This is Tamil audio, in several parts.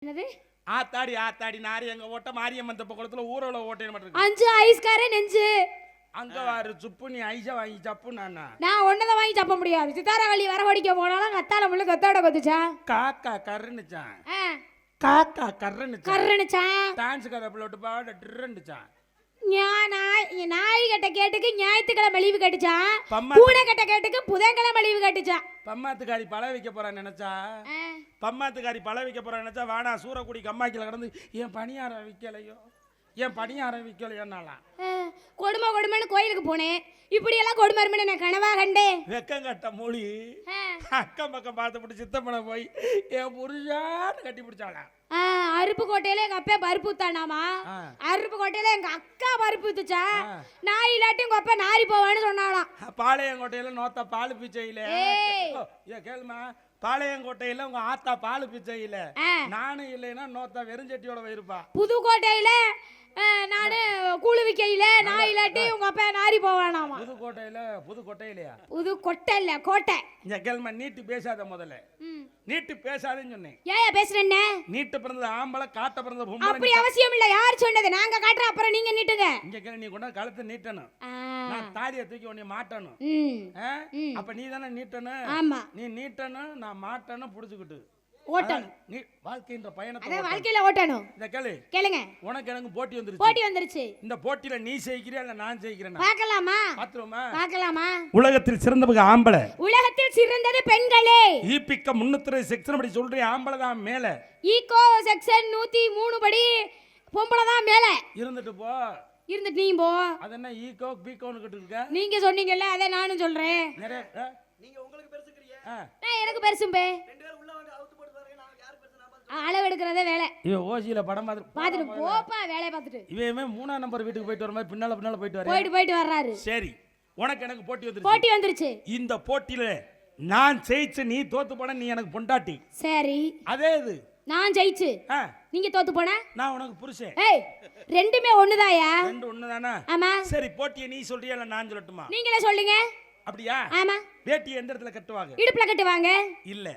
என்னது ஆத்தாடி ஆத்தாடி நாரி எங்க ஓட்ட மாரியம்மன் தப்ப குளத்துல ஊரோல ஓட்டையில மட்டும் 5 ஐஸ்கார நெஞ்சு அங்க வாரு சுப்பு நீ ஐஸா வாங்கி சப்பு நானா நான் ஒன்னத வாங்கி சாப்பிட முடியாது சித்தாரவள்ளி வரவடிக்க போனாலும் கத்தால முள்ள கத்தோட கொத்துச்சா காக்கா கர்றனுச்சான் காக்கா கர்றனுச்சான் டான்ஸ் கதை பிள்ளை பாட ட்ரெண்டுச்சான் நாய் கட்ட கேட்டுக்கு ஞாயிற்றுக்கிழமை லீவு கட்டுச்சான் பூனை கட்ட கேட்டுக்கு புதன்கிழமை லீவு கட்டுச்சான் பம்மாத்துக்காரி பழ வைக்க போறான்னு நினைச்சா பம்மாத்துக்காரி பழ வைக்க போறான்னு நினைச்சா வாடா சூரக்குடி கம்மாக்கில கடந்து என் பணியாரம் விற்கலையோ என் பணியாரம் விற்கலையோன்னாலாம் கொடுமைன்னு கோயிலுக்கு போனேன் இப்படி எல்லாம் கொடுமை நான் கனவா கண்டேன் வெக்கம் கட்ட மொழி அக்கம் பக்கம் பார்த்துப்பட்டு சித்தப்பனை போய் என் புருஷான்னு கட்டி பிடிச்சாளா அருப்புக்கோட்டையில எங்க அப்பா பருப்பு ஊத்தானாமா அருப்புக்கோட்டையில எங்க அக்கா பருப்பு ஊத்துச்சா நான் இல்லாட்டி உங்க அப்பா நாரி போவான்னு சொன்னாலாம் பாளையங்கோட்டையில நோத்த பால் பிச்சையில கேளுமா பாளையங்கோட்டையில உங்க ஆத்தா பால் பிச்சையில நானும் இல்லைன்னா நோத்தா வெறுஞ்சட்டியோட இருப்பா புதுக்கோட்டையில நானு கூழு விக்கையில நான் இல்லாட்டி உங்க அப்பா நாரி போவானாமா புதுக்கோட்டையிலயா புதுக்கோட்டை இல்ல கோட்டை இந்த கேள்மா நீட்டு பேசாத முதல்ல நீட்டு பேசாதேன்னு சொன்னேன் ஏன் பேசுறேன்ன நீட்டு பிறந்தது ஆம்பளை காட்ட பிறந்தது பொம்பளை அப்படி அவசியம் இல்ல யார் சொன்னது நாங்க காட்டுறோம் அப்புறம் நீங்க நீட்டுங்க இங்க கேளு நீ கொண்டா கழுத்தை நீட்டணும் நான் தாலியை தூக்கி உன்னை மாட்டணும் அப்ப நீ தானே நீட்டணும் ஆமா நீ நீட்டணும் நான் மாட்டணும் புடிச்சுக்கிட்டு ஓட்டணும் நீ வாழ்க்கைன்ற பயணத்தை அத வாழ்க்கையில ஓட்டணும் இத கேளுங்க உனக்கு எனக்கு போட்டி வந்துருச்சு இந்த போட்டில நீ ஜெயிக்கிறியா இல்ல நான் ஜெயிக்கிறேனா பார்க்கலாமா உலகத்தில் சிறந்தவங்க ஆம்பளை உலகத்தில் சிறந்தது பெண்களே ஈபிக்க 360 செக்ஷன் படி சொல்றே ஆம்பளை தான் மேல ஈகோ செக்ஷன் 103 படி பொம்பளை தான் மேல இருந்துட்டு நீ போ அது என்ன ஈகோ பீகோன்னு கேட்டிருக்க நீங்க சொன்னீங்கல்ல அத நானும் சொல்றேன் நீங்க உங்களுக்கு பெருசுங்கறியா நான் எனக்கு பெருசும்பே ரெண்டு பேரும் உள்ள வந்து அவுத்து போட்டு பாருங்க நான் யார் பெருசு நான் அளவு எடுக்கறதே வேலை இவன் ஓசில படம் பாத்துட்டு போப்பா வேலைய பாத்துட்டு இவன் 3ஆம் நம்பர் வீட்டுக்கு போயிட்டு வர மாதிரி பின்னால போயிட்டு வர்றாரு சரி உனக்கு எனக்கு போட்டி வந்துருச்சு இந்த போட்டியில நான் ஜெயிச்சு நீ தோத்து போன நீ எனக்கு பொண்டாட்டி சரி அதே இது நான் ஜெயிச்சு நீங்க தோத்து போன நான் உனக்கு புருஷன் ஏய் ரெண்டுமே ஒண்ணுதாயா ரெண்டு ஒண்ணுதானா ஆமா சரி போட்டியை நீ சொல்றியா இல்ல நான் சொல்லட்டுமா நீங்களே சொல்லுங்க அப்படியா ஆமா வேட்டி எந்த இடத்துல கட்டுவாங்க இடுப்புல கட்டுவாங்க இல்ல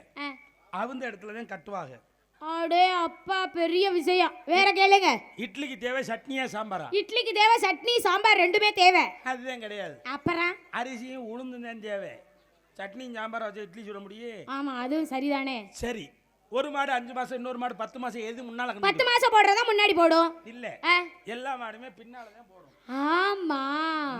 அந்த இடத்துல தான் கட்டுவாங்க அடே அப்பா பெரிய விஷயம் வேற கேளுங்க இட்லிக்கு தேவை சட்னியா சாம்பாரா இட்லிக்கு தேவை சட்னி சாம்பார் ரெண்டுமே தேவை அதுதான் கிடையாது அப்புறம் அரிசியும் உளுந்தும் தான் தேவை சட்னியும் சாம்பார் வச்சு இட்லி சுட முடியும் ஆமா அதுவும் சரிதானே சரி ஒரு மாடு 5 மாசம் இன்னொரு மாடு 10 மாசம் எது முன்னால 10 மாசம் போடுறதா முன்னாடி போடும் இல்ல எல்லா மாடுமே பின்னால தான் போடும் ஆமா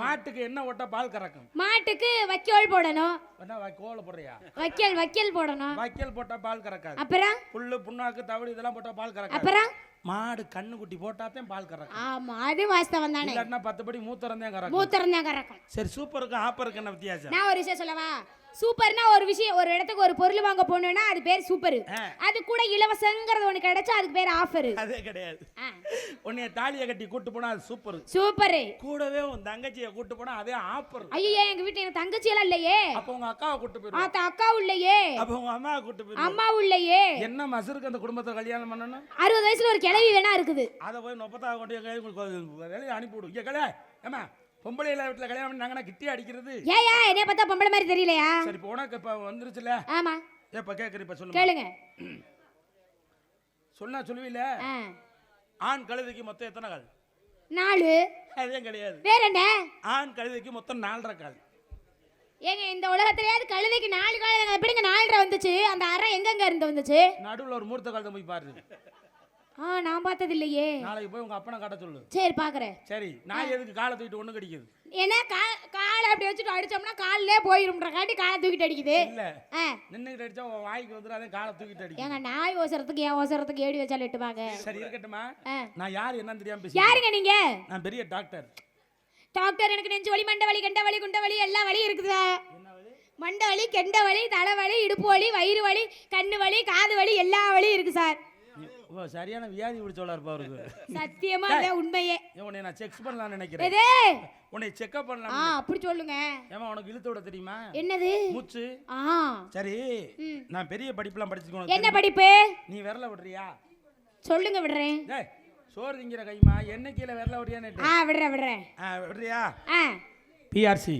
மாட்டுக்கு என்ன ஓட்ட பால் கறக்கும் மாட்டுக்கு வைக்கோல் போடணும் என்ன வைக்கோல் போடுறியா வைக்கோல் போடணும் வைக்கோல் போட்டா பால் கறக்காது அப்புறம் புல்லு புண்ணாக்கு தவிடு இதெல்லாம் போட்டா பால் கறக்காது அப்புறம் மாடு கண்ணு குட்டி போட்டாதான் பால் கறக்கும் ஆமா அது வாஸ்தவம் தானே இல்லன்னா 10 படி மூத்தரம் தான் கறக்கும் சரி சூப்பருக்கு ஆப்பருக்கு என்ன வித்தியாசம் நான் ஒரு விஷயம் சொல்லவா சூப்பர்னா ஒரு விஷயம் ஒரு இடத்துக்கு ஒரு பொருள் வாங்க போனோம்னா அது பேர் சூப்பர் அது கூட இலவசங்கிறது ஒன்னு கிடைச்சா அதுக்கு பேர் ஆஃபர் அதே கிடையாது உன்னைய தாலியை கட்டி கூட்டி போனா அது சூப்பர் கூடவே உன் தங்கச்சியை கூட்டி போனா அதே ஆஃபர் ஐயோ எங்க வீட்டுல எனக்கு தங்கச்சி எல்லாம் இல்லையே அப்ப உங்க அக்காவை கூட்டி போயிரு அக்கா இல்லையே அப்ப உங்க அம்மாவை கூட்டி போயிரு அம்மா இல்லையே என்ன மசருக்கு அந்த குடும்பத்தை கல்யாணம் பண்ணனும் 60 வயசுல ஒரு கிழவி வேணா இருக்குது அத போய் 30 கொண்டு வேலையை அனுப்பி விடு இங்க கலை ஏமா பொம்பளை வீட்டுல கல்யாணம் பண்ணாங்கன்னா கிட்டி அடிக்கிறது ஏயா என்னைய பார்த்தா பொம்பளை மாதிரி தெரியலையா சரி இப்போ உனக்கு இப்ப வந்துருச்சுல ஆமா இப்ப கேக்குற இப்ப சொல்லுங்க கேளுங்க சொன்னா சொல்லுவீல ஆண் கழுதைக்கு மொத்தம் எத்தனை கால் 4 அதே கிடையாது வேற என்ன ஆண் கழுதைக்கு மொத்தம் 4.5 கால் ஏங்க இந்த உலகத்திலேயாவது கழுதைக்கு 4 கால் எப்படிங்க 4.5 வந்துச்சு அந்த அறை எங்கங்க இருந்து வந்துச்சு நடுவுல ஒரு மூர்த்த காலத்தை போய் பாரு நான் பார்த்தது இல்லையே நாளைக்கு போய் உங்க அப்பனை காட்ட சொல்லு சரி பாக்குறேன் சரி நான் எதுக்கு காலை தூக்கிட்டு ஒண்ணு கடிக்குது ஏன்னா காலை அப்படி வச்சுட்டு அடிச்சோம்னா கால்லே போயிரும்ன்ற காட்டி காலை தூக்கிட்டு அடிக்குது இல்ல நின்னுகிட்டு அடிச்சா வாய்க்கு வந்துடும் அதே காலை தூக்கிட்டு அடிக்குது ஏங்க நாய் ஓசரத்துக்கு ஏன் ஓசரத்துக்கு ஏடி வச்சாலும் எட்டுவாங்க சரி இருக்கட்டுமா நான் யார் என்னன்னு தெரியாம பேசுறேன் யாருங்க நீங்க நான் பெரிய டாக்டர் எனக்கு நெஞ்சு வலி மண்டை வலி கெண்ட வலி குண்ட வலி எல்லா வலியும் இருக்குதா மண்டை வலி கெண்ட வலி தலை வலி இடுப்பு வலி வயிறு வலி கண்ணு வலி காது வலி எல்லா வலியும் இருக்கு சார் சரியான வியாதி பிடிச்சவளா இருப்பா அவருக்கு சத்தியமா இல்ல உண்மையே உன்னை நான் செக் பண்ணலாம்னு நினைக்கிறேன் உன்னை செக்அப் பண்ணலாம் அப்படி சொல்லுங்க ஏமா உனக்கு இழுத்து விட தெரியுமா என்னது மூச்சு சரி நான் பெரிய படிப்புலாம் படிச்சிருக்கேன் என்ன படிப்பு நீ விரல விடுறியா சொல்லுங்க விடுறேன் டேய் சோறு திங்கிற கைமா என்ன கீழ விரல விடுறியானே விடுறேன் விடுறியா பிஆர்சி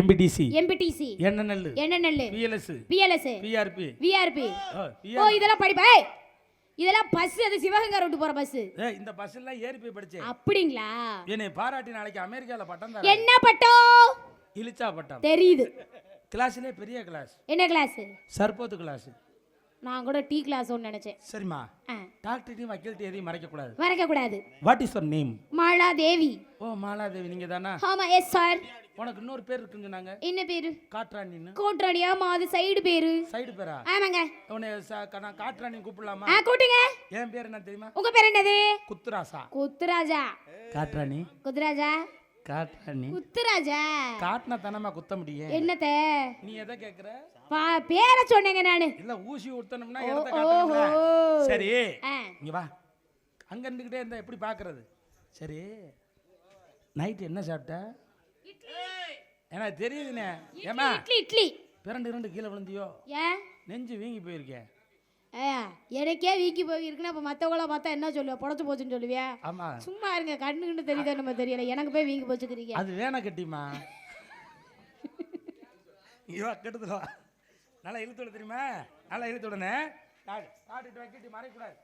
எம்பிடிசி என்னநெல்லு பிஎல்எஸ் பிஆர்பி ஓ இதெல்லாம் படிப்பே இதெல்லாம் பஸ், அது சிவகங்கை ரோட்டு போற பஸ். இந்த பஸ் எல்லாம் ஏறி போய் படிச்சேன். அப்படிங்களா? என்னை பாராட்டி நாளைக்கு அமெரிக்கால பட்டம் தர. என்ன பட்டம்? இலிச்சா பட்டம். தெரியுது. கிளாஸ்லயே பெரிய கிளாஸ். என்ன கிளாஸ்? சர்போத்து கிளாஸ். நான் கூட டீ கிளாஸ் ஒன்னு நினைச்சேன். சரிம்மா. டாக்டர்ட்டையும் வக்கீல்ட்டையும் எதையும் மறைக்க கூடாது. மறைக்க கூடாது. What is your name? Maladevi. Oh Maladevi, நீங்க தானா? ஆமா, எஸ் சார். உனக்கு இன்னொரு பேர் இருக்குன்னு சொன்னாங்க. என்ன பேரு? காட்ராணின்னு. கோட்ராணியா? அது சைடு பேரு. சைடு பேரா? ஆமாங்க. உன்னை நான் காட்ராணி கூப்பிடலாமா? கூட்டுங்க. என் பேர் என்ன தெரியுமா? உங்க பேர் என்னது? குத்துராசா. குத்துராஜா. காட்ராணி. குத்துராஜா. காட்ராணி. குத்துராஜா. காட்னா தானமா குத்த முடியும். என்னத்த? நீ எதை கேக்குற? பேர சொன்னேங்க நானு. இல்ல ஊசி ஊத்தணும்னா எதை காட்டணும்ல. சரி இங்க வா. அங்க இருந்துகிட்டே இருந்தா எப்படி பாக்குறது? சரி நைட் என்ன சாப்பிட்ட? எனக்கு தெரியுதுனே. ஏமா இட்லி இட்லி. பிறண்டு கீழே விழுந்தியோ? ஏன்? நெஞ்சு வீங்கி போயிருக்கேன். எனக்கே வீக்கி போயிருக்குன்னா அப்ப மத்தவங்கள பார்த்தா என்ன சொல்லுவ? புடச்சு போச்சுன்னு சொல்லுவியா? ஆமா. சும்மா இருங்க, கண்ணுன்னு தெரியுதா நம்ம தெரியல. எனக்கு போய் வீங்கி போச்சுக்கிறீங்க. அது வேணா கட்டிமா. இவா கெடுத்துவா. நல்லா இழுத்து விட தெரியுமா? நல்லா இழுத்து விடனே. காட்டிட்டு வைக்கிட்டு மறைக்கூடாது.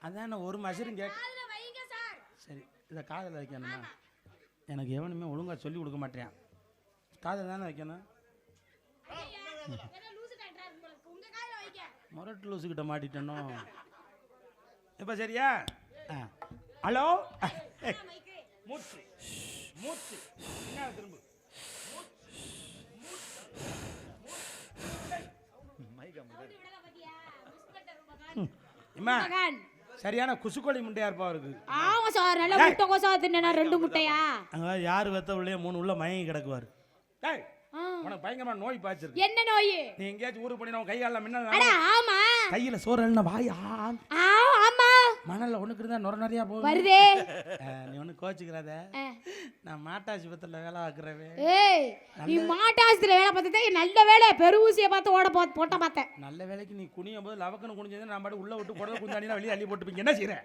அதான் ஒரு மசரும் கேட்க. சரி இதை காதில் வைக்கணுமா? எனக்கு எவனுமே ஒழுங்காக சொல்லி கொடுக்க மாட்டேன். காதில் தானே வைக்கணும். முரட்டு லூசுக்கிட்ட மாட்டிட்டனோ இப்போ. சரியா? ஹலோ. மூச்சு மூச்சு திரும்ப. சரியான குசுக்கோழி முட்டையா இருப்பா இருக்கு. ஆமா சார், நல்ல முட்டை கோசா தின்னா 2 முட்டையா? அங்க யாரு வெத்த உள்ளே 3 உள்ள மயங்கி கிடக்குவாரு. டேய் உனக்கு பயங்கரமான நோய் பாய்ச்சிருக்கு. என்ன நோய்? நீ எங்கேயாச்சும் ஊருக்கு போனா கை கால்ல மின்னல். அட ஆமா. கையில சோறல்னா வாய் ஆமா. மணல்ல ஒண்ணுக்கு இருந்தா நொர நிறைய போகுது. வருதே. நீ ஒண்ணு கோச்சுக்கறாத. நான் மாட்டாஸ்பத்திரியில வேலை பார்க்கறவே. ஏய் நீ மாட்டாஸ்பத்திரியில வேலை பார்த்ததே நல்ல வேலை. பெருஊசியை பார்த்து ஓட போட்ட பார்த்தேன். நல்ல வேலைக்கு நீ குனியும் போது லவக்கன குனிஞ்சது நான் பாட்டு உள்ள விட்டு குடல குந்தாடினா வெளிய அள்ளி போட்டுப்பீங்க. என்ன செய்றே?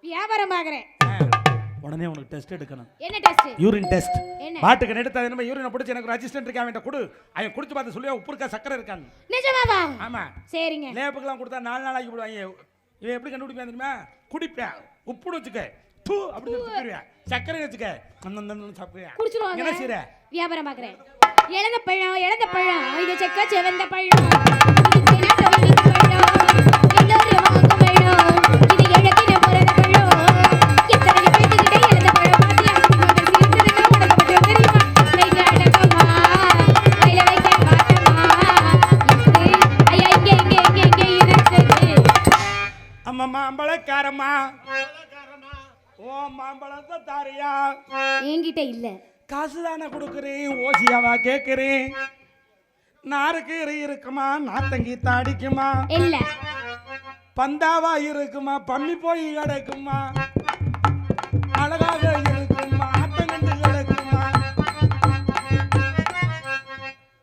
வியாபாரம் பார்க்கறேன். உடனே உனக்கு டெஸ்ட் எடுக்கணும். என்ன டெஸ்ட்? Urine test. பாட்டுக்கு எடுத்தா நம்ம யூரினை பிடிச்சி எனக்கு ஒரு அசிஸ்டன்ட் இருக்கா, அவன்கிட்ட கொடு. அவன் குடிச்சு பார்த்து சொல்லுவா உப்பு இருக்கா சக்கரை இருக்கான்னு. நிஜமாவா? ஆமா. சரிங்க. லேப்புக்கெல்லாம் கொடுத்தா 4 நாள் ஆகி போடுவாங்க. இவன் எப்படி கண்டுபிடிப்பான் தெரியுமா? குடிப்பேன், உப்பு வச்சுக்க தூ அப்படி துப்பிடுவேன், சக்கரை வச்சுக்க சாப்பிடுவேன். குடிச்சிருவாங்க. என்ன செய்ற? வியாபாரம் பார்க்கறேன். இளந்த பழம் இது செக்க செவந்த பழம், இது தினத்தோடு பழம், எல்லோரும் வாங்க பழம், இது இழக்கின போறது பழம். எத்தனை பேத்துக்கிட்ட இளந்த பழம் பாத்தியா? மகன் சிரித்ததுங்க உனக்கு பற்றி தெரியுமா? கைக்கு அடக்கமா கையில வைக்க மாட்டமா ஐயா இங்க இருக்குது. அம்மா மாம்பழக்காரம்மா ஓ மாம்பழத்தை தாரியா? என்கிட்ட இல்ல. காசு தானே கொடுக்குறேன், ஓசியாவா கேட்குறேன். நாருக்கு இருக்குமா, நாத்தங்கி தாடிக்குமா, இல்ல பந்தாவா இருக்குமா, பம்மி போய் கிடக்குமா, அழகாக இருக்குமா, ஆட்டங்கண்டு கிடக்குமா?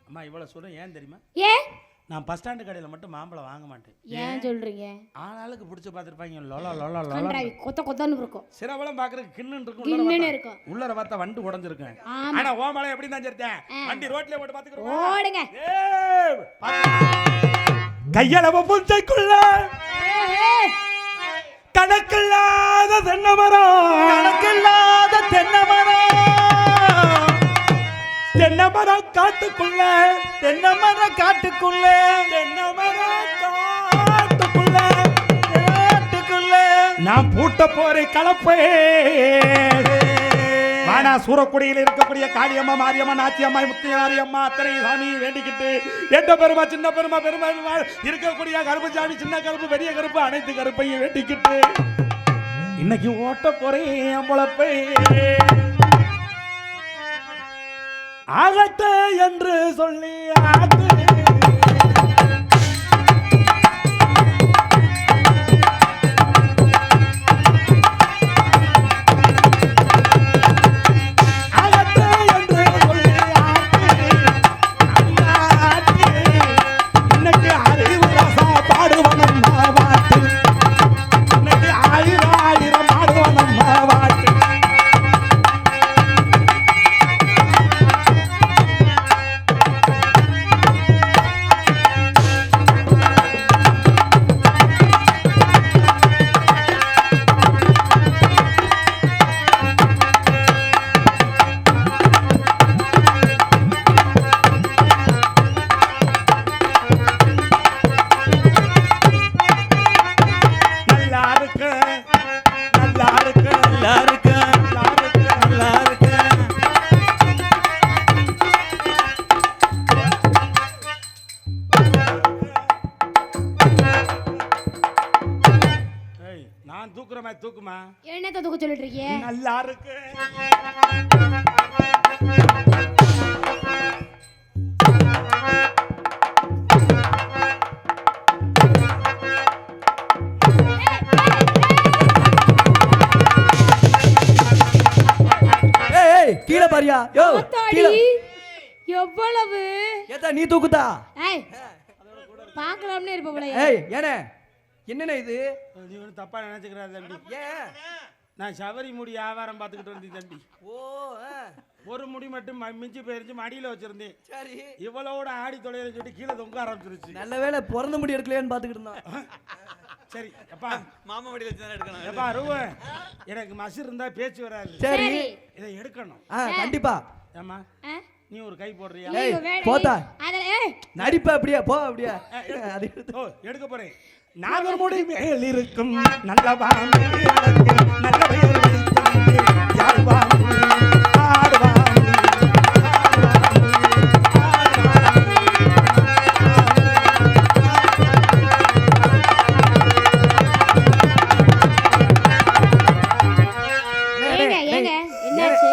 அம்மா இவ்வளவு சொல்றேன் ஏன் தெரியுமா? ஏன்? நான் பஸ் ஸ்டாண்டு கடையில் மட்டும் மாம்பழம் வாங்க மாட்டேன். ஏன் சொல்றீங்க? ஆளாளுக்கு பிடிச்சி பார்த்துருப்பாங்க. லொலா லொலா லொலா கண்டாவி கொத்த கொத்தன்னு இருக்கும். சிலவளம் பார்க்கறதுக்கு கிண்ணு இருக்கும். உள்ளர பார்த்தா வண்டு உடைஞ்சிருக்கேன். ஆனா ஓமலை எப்படி தான் சேர்த்தேன். வண்டி ரோட்ல போட்டு பார்த்துக்கிறோம். ஓடுங்க. கையளவு புஞ்சைக்குள்ள கணக்கில்லாத தென்னமரம், கணக்கில்லாத தென்னமரம், தென்னமரம் காட்டுக்குள்ள, தென்னமரம் காட்டுக்குள்ள, தென்னமரம் காட்டுக்குள்ள, காட்டுக்குள்ள நான் பூட்ட போறேன் கலப்பே. ஆனா சூரக்குடியில் இருக்கக்கூடிய காளியம்மா, மாரியம்மா, நாச்சியம்மா, முத்தியாரியம்மா அத்தனை சாமி வேண்டிக்கிட்டு எந்த பெருமா சின்ன பெருமா பெருமா இருக்கக்கூடிய கருப்பு சாமி, சின்ன கருப்பு பெரிய கருப்பு அனைத்து கருப்பையும் வேண்டிக்கிட்டு இன்னைக்கு ஓட்ட போறேன் பொழப்பே. ஆகட்ட என்று சொல்லி ஆத்து தூக்குற மாதிரி தூக்குமா. என்னத்த தூக்க சொல்லிட்டு இருக்கீங்க? நல்லா இருக்கு. கீழே பாரியா யோ கீழே எவ்வளவு ஏதா நீ தூக்குதா ஏய் பார்க்கலாம்னே இருப்ப போல. ஏய் ஏனே என்னண்ணே இது நீ ஒன்றும் தப்பா நினைச்சுக்கிறாரு தம்பி. ஏன் நான் சபரி முடி வியாபாரம் பார்த்துக்கிட்டு வந்தேன் தம்பி. ஓ ஒரு முடி மட்டும் மிஞ்சி போயிருச்சு, மடியில வச்சிருந்தேன். சரி இவ்வளோட ஆடி தொலைல சொல்லிட்டு கீழே தொங்க ஆரம்பிச்சிருச்சு. நல்ல வேளை பிறந்த முடி எடுக்கலையான்னு பார்த்துக்கிட்டு இருந்தான். சரி அப்பா மாமா மடியில வச்சு தானே எடுக்கணும். எப்பா ரூபா எனக்கு மசு இருந்தா பேச்சு வராது. சரி இதை எடுக்கணும். கண்டிப்பா. ஏமா நீ ஒரு கை போடுறியா? போத்தா அதல ஏய் நடிப்ப அப்படியே போ அப்படியே அது ஓ எடுக்க போறேன். நாகர் முடி மேல் இருக்கும் நல்லவான் நல்ல பெயர் வைத்து யாழ்வான் ஆடுவான். என்னாச்சு?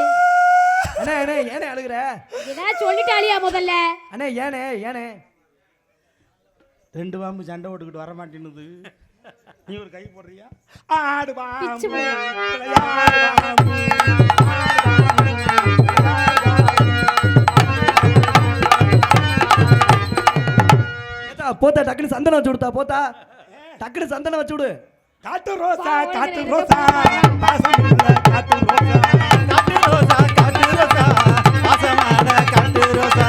அண்ணே அண்ணே ஏனே அழுகுற? ஏதாவது சொல்லிட்டாலியா முதல்ல? அண்ணே ஏனே ஏனே ரெண்டு பாம்பு சண்டை ஓட்டுக்கிட்டு வர மாட்டேன்னுது. நீ ஒரு கை போடுறியா? ஆடுவான் போத்தா டக்குனு சந்தனம் வச்சு விடுத்தா போத்தா டக்குனு சந்தனம் வச்சு விடு. காட்டு ரோசா காட்டு ரோசா பாசம் இல்ல காட்டு ரோசா காட்டு ரோசா காட்டு ரோசா வாசமான காட்டு ரோசா.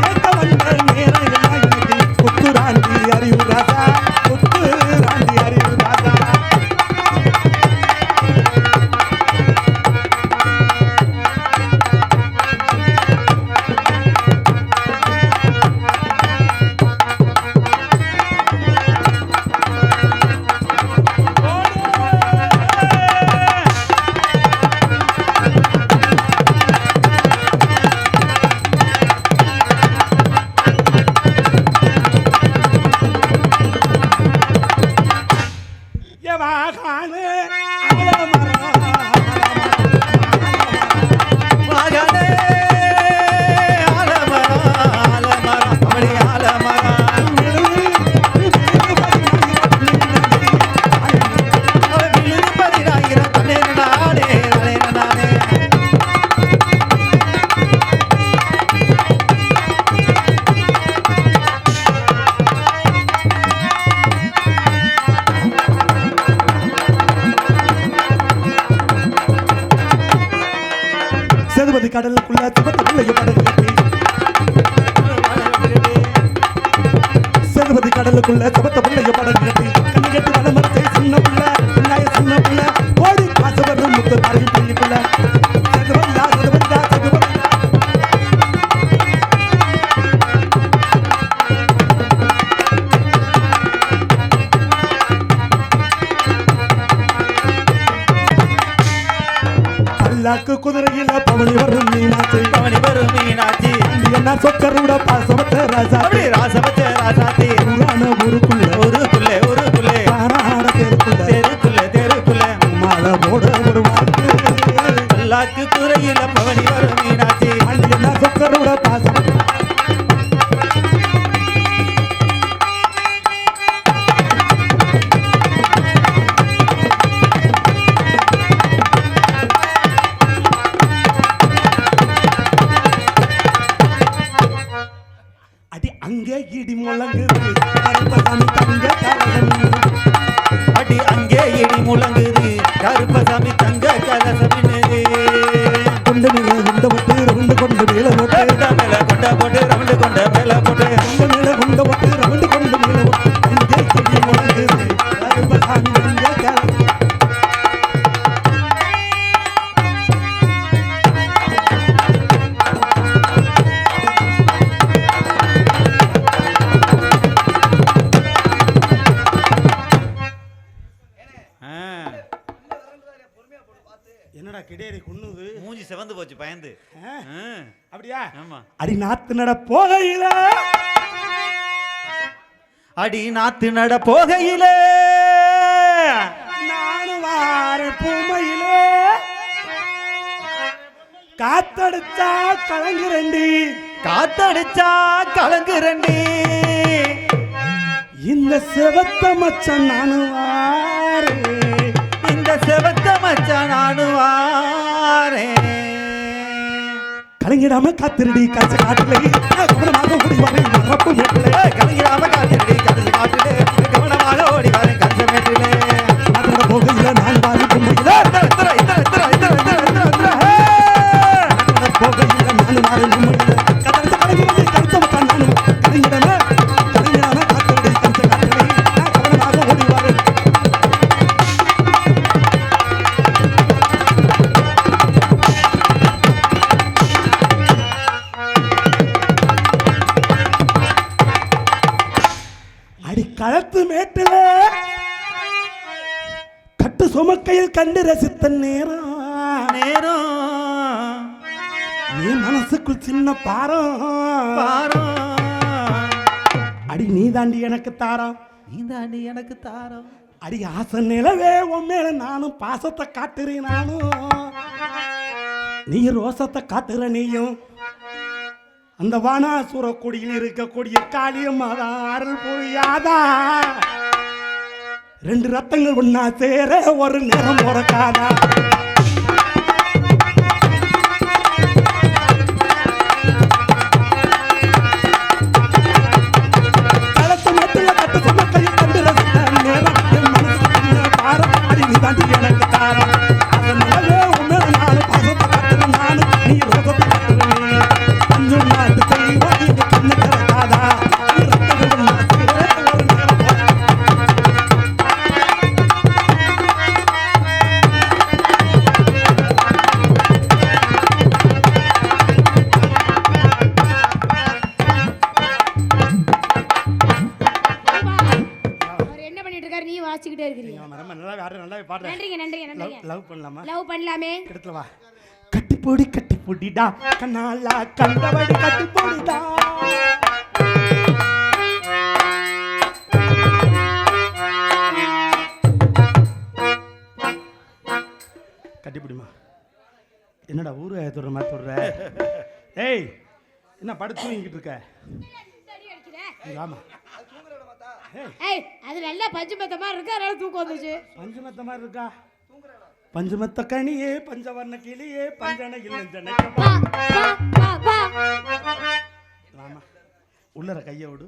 ஏத்த வந்த நேரம் எல்லாம் இன்னைக்கு குத்துராண்டி அறிவு ராசா குத்துராண்டி அறிவு ராசா. வாகனே ஆலமரம் ஆலமரம் அப்படி ஆலமரம். விழுப்பதினாயிரம் தன்னே நானே நானே நானே. சேதுபதி கடலுக்குள்ள சிவத்த பிள்ளைய படகு கட்டி சேதுபதி கடலுக்குள்ள சிவத்த பிள்ளைய படகு கட்டி கண்ணு கட்டி வளமரத்தை சின்ன பிள்ளை பிள்ளைய சின்ன பிள்ளை ஓடி காசு வரும் முத்து தரகி பிள்ளை பிள்ளை சேதுபதியா சேதுபதியா சேதுபதியா. பல்லாக்கு குதிரையில பவனி வரும் மீனாட்சி பவனி வரும் மீனாட்சி என்ன சொக்கரோட பாசமத்த ராஜா அப்படி ராசபச்ச ராசாத்தி. புராண ஊருக்குள்ள ஊருக்குள்ளே ஊருக்குள்ளே பாராட தெருக்குள்ள தெருக்குள்ளே தெருக்குள்ளே மாலை போட ஒரு வாக்கு பல்லாக்கு துறையில பவனி வரும் மீனாட்சி. என்ன சொக்கரோட பாசம் அடி அங்கே இடி முழங்குது கருப்பசாமி தங்க கரகம். அடி அங்கே இடி முழங்குது கருப்பசாமி தங்க கலசமின்னு. கொண்டு மேல குண்ட போட்டு ரவுண்டு கொண்டு மேல போட்டு கொண்ட மேல கொண்ட போட்டு ரவுண்டு கொண்ட மேல போட்டு கொண்ட மேல குண்ட போட்டு ரவுண்டு கொண்டு மேல போட்டு அங்கே இடி முழங்குது கருப்பசாமி தங்க கரகம். என்னடா கிடையாது குன்னுது மூஞ்சி செவந்து போச்சு பயந்து. அப்படியா? ஆமா அடி நாத்து நட போகையில அடி நாத்து நட போகையிலே நானும் வார பூமையிலே காத்தடிச்சா கலங்குறண்டி காத்தடிச்சா கலங்குறண்டி இந்த செவத்த மச்சான் நானும் வாரே இந்த செவத்த மச்சான் நானும் வாரேன் கலங்கிடாம காத்திரடி காய்ச்ச காட்டிலே கவனமாக ஓடி வரேன் மறப்பு மேட்டிலே கலங்கிடாம காத்திரடி கடைசி காட்டிலே கவனமாக ஓடி வரேன் கடைசி மேட்டிலே அதோட போகையில நான் வாரி பூமையில போகையில நான் வாரி பூமையில கதறிச்ச கலங்கிறது கருத்த மச்சான் நானும் கலங்கிடாம காத்திரடி காய்ச்ச காட்டிலே கவனமாக ஓடி வரேன் அடி களத்து மேட்டில கட்டு சுமக்கையில் கண்டு ரசித்த நேரம் நேரம் நீ மனசுக்குள் சின்ன பாரம் பாரம் அடி நீ தாண்டி எனக்கு தாரம் நீதாண்டி எனக்கு தாரம் அடி ஆசை நிலவே உன் மேல நானும் பாசத்தை காட்டுறேன் நானும் நீ ரோசத்தை காட்டுற நீயும் அந்த வானாசுர கொடியில் இருக்கக்கூடிய காளியம்மாதா அருள் புரியாதா ரெண்டு ரத்தங்கள் ஒன்னா சேர ஒரு நேரம் பிறக்காதா களத்து மத்தில கட்டு சுமக்கையில் கண்டு ரசித்த நேரம் என் மனசுக்கு பாரம் அடி நீ தாண்டி எனக்கு தாரம் அதனாலே உண்மை நானும் பாசத்தை காட்டுறேன் நானும் நீ ரோசத்தை காட்டுறேன் கொஞ்சம் நாட்டு செய்வோம் இது கண்ணு திறக்காதா ரத்தங்கள் ஒன்னா சேர ஒரு நேரம் அவர் என்ன பண்ணிட்டு இருக்காரு நீ வாசிக்கிட்டே இருக்கிறீங்க நல்லாவே பாடுறேன் நன்றிங்க நன்றிங்க நன்றிங்க லவ் பண்ணலாமா லவ் பண்ணலாமே எடுத்துல வா கட்டி பொடிடா கண்ணாலா கண்டபடி கட்டி பொடிடா கட்டிப்பிடிமா என்னடா ஊரு தொடுற மாதிரி தொடுற ஏய் என்ன படுத்து தூங்கிட்டு இருக்க ஆமா ஏய் அது நல்லா பஞ்சு மெத்த மாதிரி இருக்கு அதனால தூக்கம் வந்துச்சு பஞ்சமத்த மாதிரி இருக்கா பஞ்சமத்த கனியே பஞ்சவர்ண கிளியே பஞ்சனை இல்லை வா வா வா வா ஆமா உள்ளர கையை விடு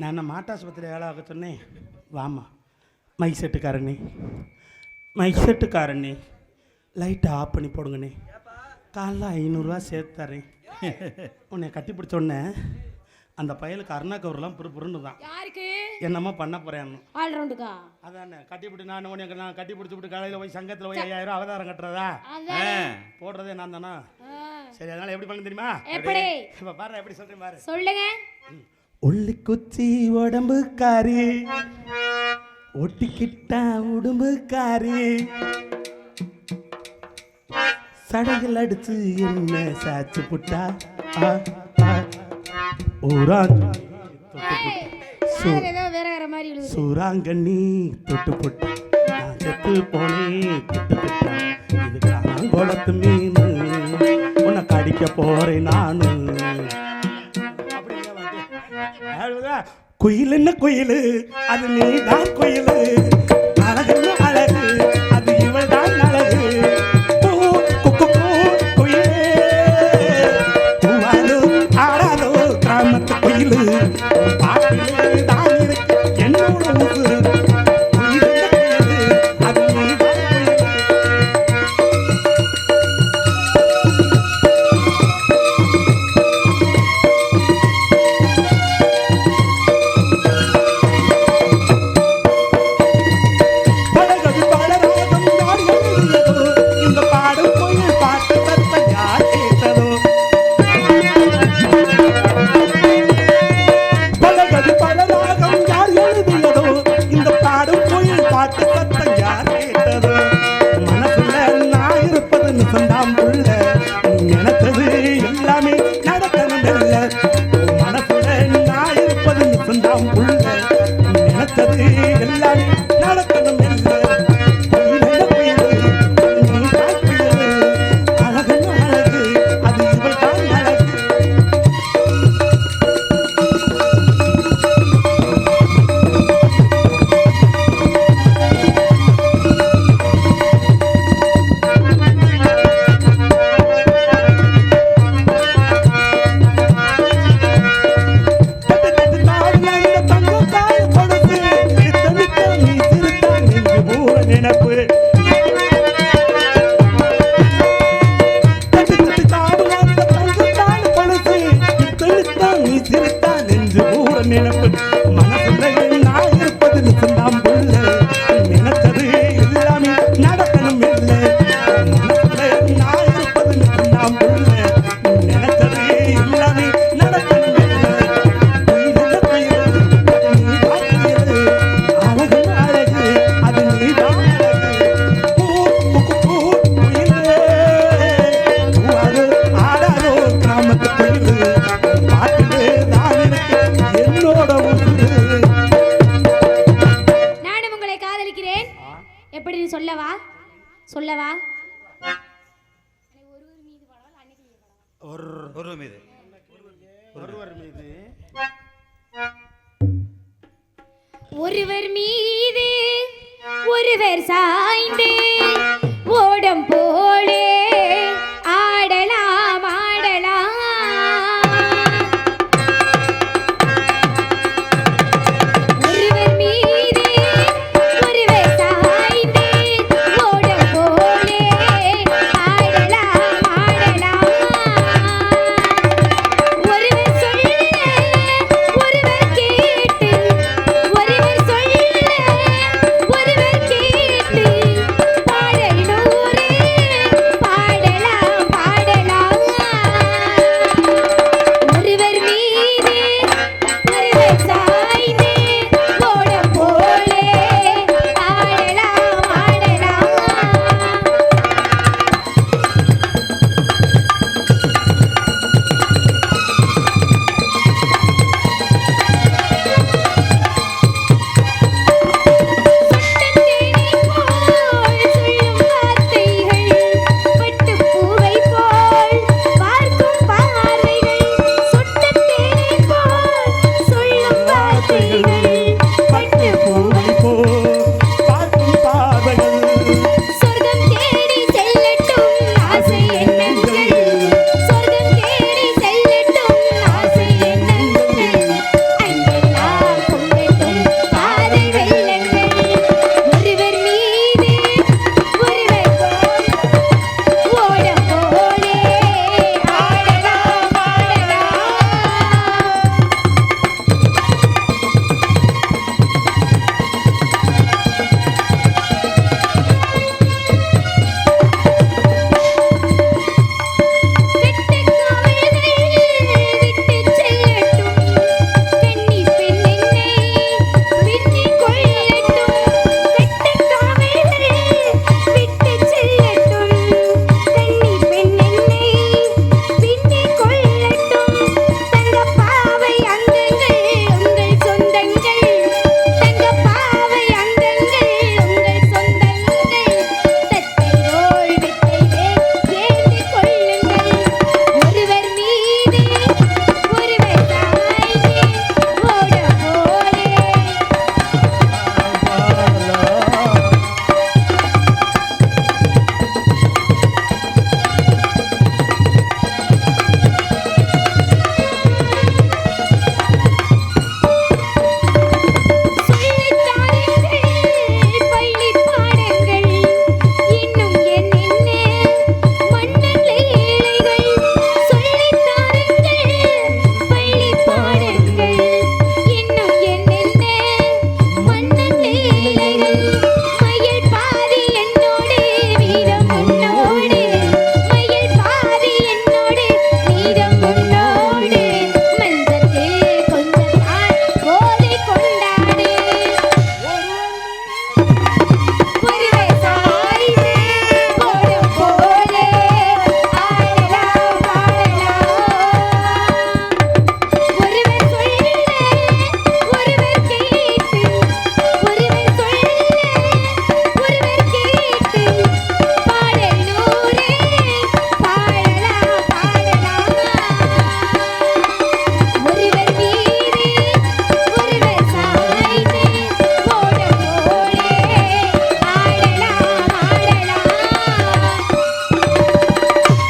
நான் மாட்டாஸ்பத்திரி வேலை ஆக சொன்னேன் வாமா மைக் செட்டுக்காரண்ணே லைட்டை ஆஃப் பண்ணி போடுங்கண்ணே காலைல 500 சேர்த்து தரேன் உன்னை கட்டி பிடிச்சோடனே அந்த பயலுக்கு அருணாக்கவரெலாம் புருன்னு தான் யாருக்கு என்னமோ பண்ண போகிறேன் ஆல் ரவுண்டுக்கா அதானே கட்டிப்பிடி நான் கட்டி பிடிச்சி விட்டு காலையில் போய் சங்கத்தில் போய் 5000 அவதாரம் கட்டுறதா போடுறதே நான் தானா சரி அதனால எப்படி பண்ண தெரியுமா எப்படி இப்போ பாரு எப்படி சொல்கிறேன் பாரு சொல்லுங்க ஒல்லி குச்சி உடம்புக்காரி ஒட்டிக்கிட்டா உடம்புக்காரி சடைகள் அடிச்சு என்ன சாச்சு புட்டா சூறாங்கண்ணி தொட்டு புட்டா நான் செத்து போனேன் தொட்டு புட்டா இது காணாங்கோளத்து மீன் உன்னை கடிக்க போறேன் நானு குயில் என்ன குயிலு அது நீதான் குயிலு அழகுன்னு அழகு அது இவள் தான் அழகு குயிலே பூவாலோ ஆடாலோ கிராமத்து குயிலு பாட்டிலே தான் இருக்கு என்னோட உசுரு குயில் என்ன குயிலு அது நீதான் குயிலு பழகவி பாடராகம் யார் எழுதியதோ ஒரு மீது ஒருவர் மீது ஒருவர் மீது ஒருவர் சாய்ந்து ஓடம் போலே